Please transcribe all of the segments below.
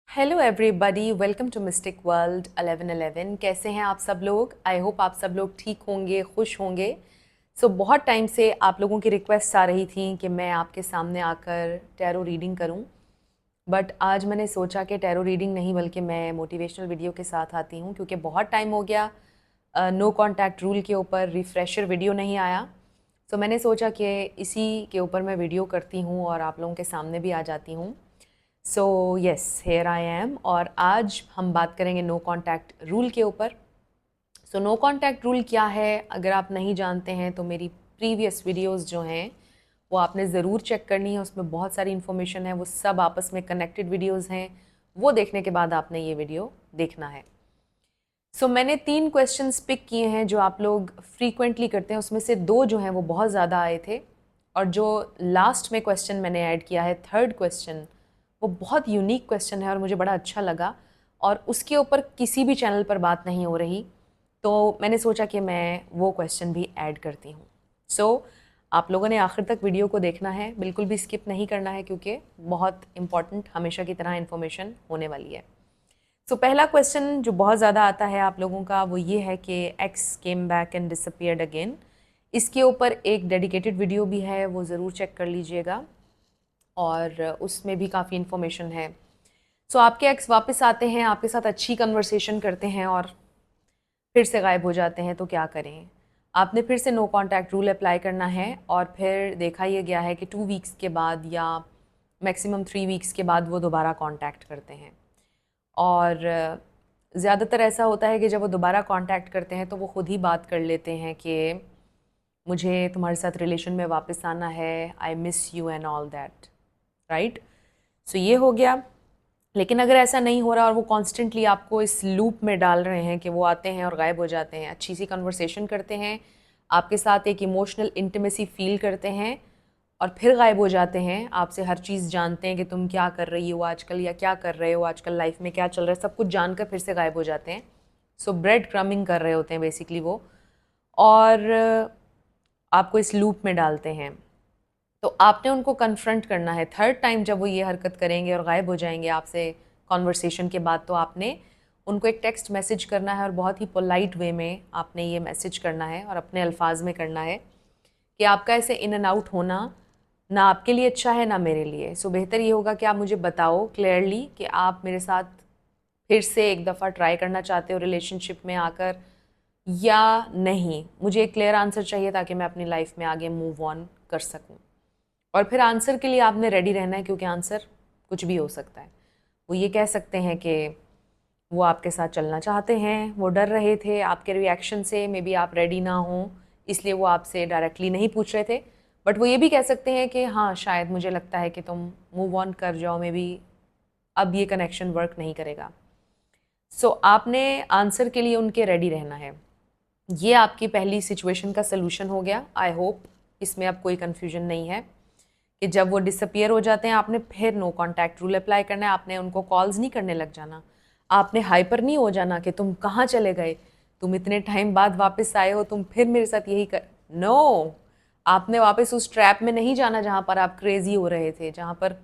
Hello everybody, welcome to mystic world 1111। कैसे हैं आप सब लोग? आई होप आप सब लोग ठीक होंगे, खुश होंगे। बहुत टाइम से आप लोगों की रिक्वेस्ट आ रही थी कि मैं आपके सामने आकर टैरो रीडिंग करूं, बट आज मैंने सोचा कि टैरो रीडिंग नहीं बल्कि मैं मोटिवेशनल वीडियो के साथ आती हूं, क्योंकि बहुत टाइम हो गया नो कॉन्टैक्ट रूल के ऊपर रिफ़्रेशर वीडियो नहीं आया। मैंने सोचा कि इसी के ऊपर मैं वीडियो करती हूँ और आप लोगों के सामने भी आ जाती हूँ। Yes, here I am. और आज हम बात करेंगे नो कॉन्टैक्ट रूल के ऊपर। नो कॉन्टैक्ट रूल क्या है? अगर आप नहीं जानते हैं तो मेरी प्रीवियस वीडियोस जो हैं वो आपने ज़रूर चेक करनी है। उसमें बहुत सारी इन्फॉर्मेशन है, वो सब आपस में कनेक्टेड वीडियोस हैं। वो देखने के बाद आपने ये वीडियो देखना है। मैंने 3 क्वेश्चंस पिक किए हैं जो आप लोग फ्रीक्वेंटली करते हैं। उसमें से 2 जो हैं वो बहुत ज़्यादा आए थे, और जो लास्ट में क्वेश्चन मैंने ऐड किया है, थर्ड क्वेश्चन, वो बहुत यूनिक क्वेश्चन है और मुझे बड़ा अच्छा लगा, और उसके ऊपर किसी भी चैनल पर बात नहीं हो रही, तो मैंने सोचा कि मैं वो क्वेश्चन भी ऐड करती हूँ। आप लोगों ने आखिर तक वीडियो को देखना है, बिल्कुल भी स्किप नहीं करना है, क्योंकि बहुत इंपॉर्टेंट हमेशा की तरह इन्फॉर्मेशन होने वाली है। पहला क्वेश्चन जो बहुत ज़्यादा आता है आप लोगों का, वो ये है कि x came back and disappeared again. इसके ऊपर एक डेडिकेटेड वीडियो भी है, वो ज़रूर चेक कर लीजिएगा, और उसमें भी काफ़ी इन्फॉर्मेशन है। आपके एक्स वापस आते हैं, आपके साथ अच्छी कन्वर्सेशन करते हैं और फिर से गायब हो जाते हैं, तो क्या करें? आपने फिर से नो कॉन्टैक्ट रूल अप्लाई करना है, और फिर देखा ये गया है कि 2 वीक्स के बाद या मैक्सिमम 3 वीक्स के बाद वो दोबारा कॉन्टैक्ट करते हैं। और ज़्यादातर ऐसा होता है कि जब वो दोबारा कांटेक्ट करते हैं तो वो ख़ुद ही बात कर लेते हैं कि मुझे तुम्हारे साथ रिलेशन में वापस आना है, I miss you and all that, right? ये हो गया। लेकिन अगर ऐसा नहीं हो रहा और वो कॉन्स्टेंटली आपको इस लूप में डाल रहे हैं कि वो आते हैं और गायब हो जाते हैं, अच्छी सी कन्वर्सेशन करते हैं, आपके साथ एक इमोशनल इंटीमेसी फील करते हैं, और फिर गायब हो जाते हैं, आपसे हर चीज़ जानते हैं कि तुम क्या कर रही हो आजकल, या क्या कर रहे हो आजकल, लाइफ में क्या चल रहा है, सब कुछ जानकर फिर से गायब हो जाते हैं। ब्रेड क्रमिंग कर रहे होते हैं बेसिकली वो, और आपको इस लूप में डालते हैं। तो आपने उनको कन्फ्रंट करना है। थर्ड टाइम जब वो ये हरकत करेंगे और गायब हो जाएंगे आपसे कॉन्वर्सेशन के बाद, तो आपने उनको एक टेक्स्ट मैसेज करना है, और बहुत ही पोलाइट वे में आपने ये मैसेज करना है और अपने अल्फाज में करना है कि आपका ऐसे इन एंड आउट होना ना आपके लिए अच्छा है ना मेरे लिए। बेहतर ये होगा कि आप मुझे बताओ क्लियरली कि आप मेरे साथ फिर से एक दफ़ा ट्राई करना चाहते हो रिलेशनशिप में आकर या नहीं। मुझे एक क्लियर आंसर चाहिए ताकि मैं अपनी लाइफ में आगे मूव ऑन कर सकूं। और फिर आंसर के लिए आपने रेडी रहना है, क्योंकि आंसर कुछ भी हो सकता है। वो ये कह सकते हैं कि वो आपके साथ चलना चाहते हैं, वो डर रहे थे आपके रिएक्शन से, मे बी आप रेडी ना हो इसलिए वो आपसे डायरेक्टली नहीं पूछ रहे थे। बट वो ये भी कह सकते हैं कि हाँ, शायद मुझे लगता है कि तुम मूव ऑन कर जाओ, मे बी अब ये कनेक्शन वर्क नहीं करेगा। आपने आंसर के लिए उनके रेडी रहना है। ये आपकी पहली सिचुएशन का सलूशन हो गया। आई होप इसमें अब कोई कन्फ्यूजन नहीं है कि जब वो डिसअपियर हो जाते हैं आपने फिर नो कॉन्टैक्ट रूल अप्लाई करना है। आपने उनको कॉल्स नहीं करने लग जाना, आपने हाइपर नहीं हो जाना कि तुम कहाँ चले गए, तुम इतने टाइम बाद वापस आए हो, तुम फिर मेरे साथ यही कर। नो, आपने वापस उस ट्रैप में नहीं जाना जहाँ पर आप क्रेजी हो रहे थे, जहाँ पर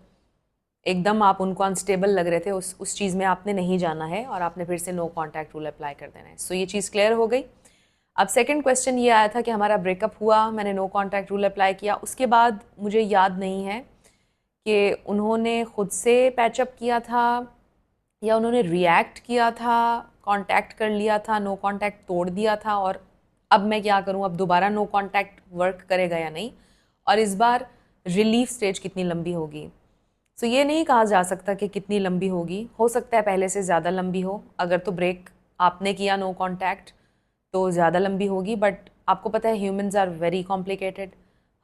एकदम आप उनको अनस्टेबल लग रहे थे। उस चीज़ में आपने नहीं जाना है, और आपने फिर से नो कॉन्टैक्ट रूल अप्लाई कर देना है। ये चीज़ क्लियर हो गई। अब सेकंड क्वेश्चन ये आया था कि हमारा ब्रेकअप हुआ, मैंने नो कॉन्टैक्ट रूल अप्लाई किया, उसके बाद मुझे याद नहीं है कि उन्होंने खुद से पैचअप किया था या उन्होंने रिएक्ट किया था, कांटेक्ट कर लिया था, नो कांटेक्ट तोड़ दिया था, और अब मैं क्या करूं, अब दोबारा नो कांटेक्ट वर्क करेगा या नहीं, और इस बार रिलीफ स्टेज कितनी लंबी होगी। ये नहीं कहा जा सकता कि कितनी लंबी होगी, हो सकता है पहले से ज़्यादा लंबी हो। अगर तो ब्रेक आपने किया नो कांटेक्ट तो ज़्यादा लंबी होगी, बट आपको पता है ह्यूमंस आर वेरी कॉम्प्लिकेटेड,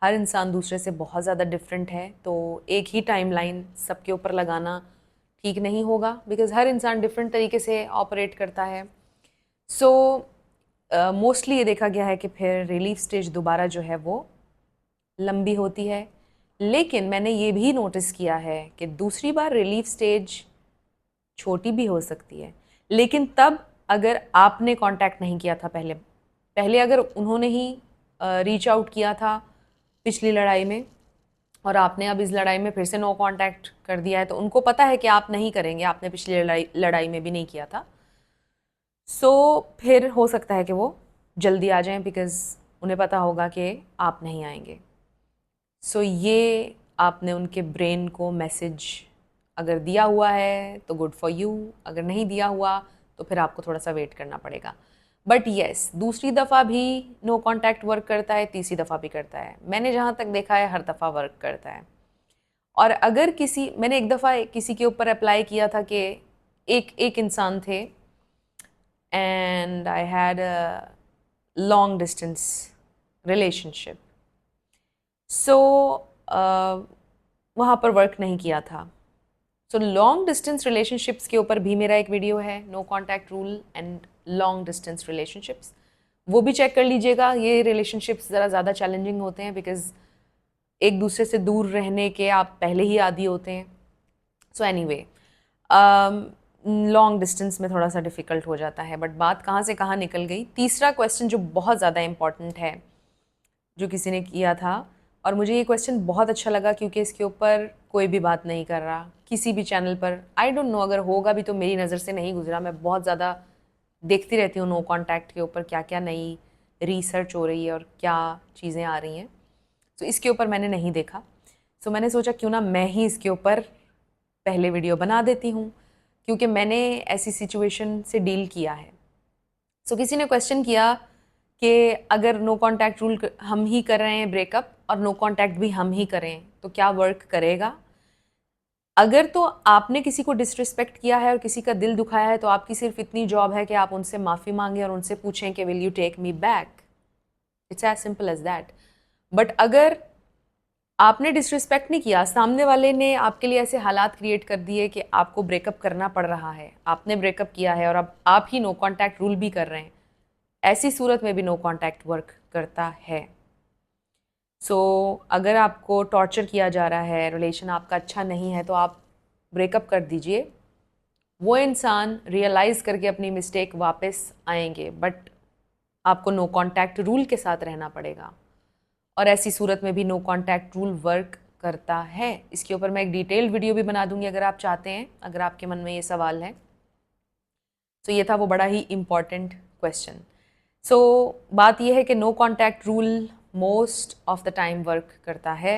हर इंसान दूसरे से बहुत ज़्यादा डिफरेंट है, तो एक ही टाइमलाइन सबके ऊपर लगाना ठीक नहीं होगा, बिकॉज़ हर इंसान डिफरेंट तरीके से ऑपरेट करता है। मोस्टली ये देखा गया है कि फिर रिलीफ स्टेज दोबारा जो है वो लंबी होती है। लेकिन मैंने ये भी नोटिस किया है कि दूसरी बार रिलीफ स्टेज छोटी भी हो सकती है, लेकिन तब अगर आपने कांटेक्ट नहीं किया था पहले, अगर उन्होंने ही रीच आउट किया था पिछली लड़ाई में, और आपने अब इस लड़ाई में फिर से नो कांटेक्ट कर दिया है, तो उनको पता है कि आप नहीं करेंगे, आपने पिछली लड़ाई में भी नहीं किया था। सो फिर हो सकता है कि वो जल्दी आ जाएं, बिकॉज़ उन्हें पता होगा कि आप नहीं आएंगे। सो ये आपने उनके ब्रेन को मैसेज अगर दिया हुआ है तो गुड फॉर यू, अगर नहीं दिया हुआ तो फिर आपको थोड़ा सा वेट करना पड़ेगा। बट येस, दूसरी दफ़ा भी नो कांटेक्ट वर्क करता है, तीसरी दफ़ा भी करता है। मैंने जहाँ तक देखा है हर दफ़ा वर्क करता है। और अगर मैंने एक दफ़ा किसी के ऊपर अप्लाई किया था कि एक इंसान थे, and I had a long distance relationship. So वहाँ पर वर्क नहीं किया था। सो लॉन्ग डिस्टेंस रिलेशनशिप्स के ऊपर भी मेरा एक वीडियो है, no contact rule and long distance relationships, वो भी चेक कर लीजिएगा। ये रिलेशनशिप्स ज़रा ज़्यादा चैलेंजिंग होते हैं, बिकॉज एक दूसरे से दूर रहने के आप पहले ही आदी होते हैं। सो एनीवे, लॉन्ग डिस्टेंस में थोड़ा सा डिफ़िकल्ट हो जाता है। बट बात कहाँ से कहाँ निकल गई। तीसरा क्वेश्चन जो बहुत ज़्यादा इम्पॉर्टेंट है, जो किसी ने किया था, और मुझे ये क्वेश्चन बहुत अच्छा लगा क्योंकि इसके ऊपर कोई भी बात नहीं कर रहा किसी भी चैनल पर। आई डोंट नो, अगर होगा भी तो मेरी नज़र से नहीं गुजरा। मैं बहुत ज़्यादा देखती रहती हूँ नो कॉन्टैक्ट के ऊपर क्या क्या नई रिसर्च हो रही है और क्या चीज़ें आ रही हैं। तो इसके ऊपर मैंने नहीं देखा। सो मैंने सोचा क्यों ना मैं ही इसके ऊपर पहले वीडियो बना देती हूँ, क्योंकि मैंने ऐसी सिचुएशन से डील किया है। सो किसी ने क्वेश्चन किया कि अगर नो कांटेक्ट रूल हम ही कर रहे हैं ब्रेकअप, और नो कांटेक्ट भी हम ही करें, तो क्या वर्क करेगा? अगर तो आपने किसी को डिसरिस्पेक्ट किया है और किसी का दिल दुखाया है, तो आपकी सिर्फ इतनी जॉब है कि आप उनसे माफ़ी मांगें और उनसे पूछें कि will you take me back. It's as simple as that. But अगर आपने डिसरिस्पेक्ट नहीं किया, सामने वाले ने आपके लिए ऐसे हालात क्रिएट कर दिए कि आपको ब्रेकअप करना पड़ रहा है, आपने ब्रेकअप किया है और अब आप ही नो कांटेक्ट रूल भी कर रहे हैं, ऐसी सूरत में भी नो कांटेक्ट वर्क करता है। सो अगर आपको टॉर्चर किया जा रहा है, रिलेशन आपका अच्छा नहीं है, तो आप ब्रेकअप कर दीजिए। वो इंसान रियलाइज़ करके अपनी मिस्टेक वापस आएंगे, बट आपको नो कांटेक्ट रूल के साथ रहना पड़ेगा। और ऐसी सूरत में भी नो कांटेक्ट रूल वर्क करता है। इसके ऊपर मैं एक डिटेल्ड वीडियो भी बना दूंगी अगर आप चाहते हैं, अगर आपके मन में ये सवाल है। तो ये था वो बड़ा ही इम्पॉर्टेंट क्वेश्चन। सो बात यह है कि no contact rule most of the time work करता है।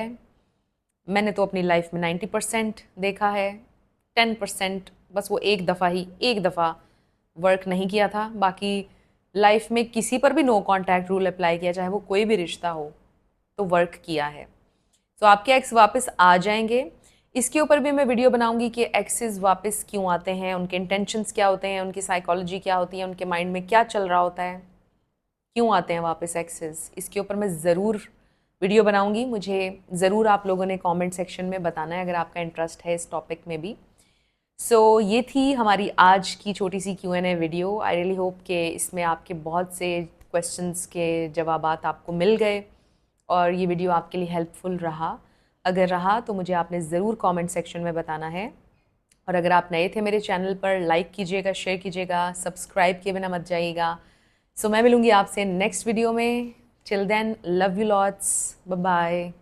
मैंने तो अपनी लाइफ में 90% देखा है, 10% बस वो एक दफ़ा वर्क नहीं किया था। बाकी लाइफ में किसी पर भी नो कांटेक्ट रूल अप्लाई किया, चाहे वो कोई भी रिश्ता हो, तो वर्क किया है। तो आपके एक्स वापस आ जाएंगे। इसके ऊपर भी मैं वीडियो बनाऊंगी कि एक्सेस वापस क्यों आते हैं, उनके इंटेंशंस क्या होते हैं, उनकी साइकोलॉजी क्या होती है, उनके माइंड में क्या चल रहा होता है, क्यों आते हैं वापस एक्सेस। इसके ऊपर मैं ज़रूर वीडियो बनाऊंगी। मुझे ज़रूर आप लोगों ने कमेंट सेक्शन में बताना है अगर आपका इंटरेस्ट है इस टॉपिक में भी। सो ये थी हमारी आज की छोटी सी Q&A video. I really hope कि इसमें आपके बहुत से क्वेश्चंस के जवाबात आपको मिल गए और ये वीडियो आपके लिए हेल्पफुल रहा। अगर रहा तो मुझे आपने ज़रूर कमेंट सेक्शन में बताना है। और अगर आप नए थे मेरे चैनल पर, लाइक कीजिएगा, शेयर कीजिएगा, सब्सक्राइब किए बिना मत जाइएगा। सो मैं मिलूँगी आपसे नेक्स्ट वीडियो में। Till then, love you lots, bye bye.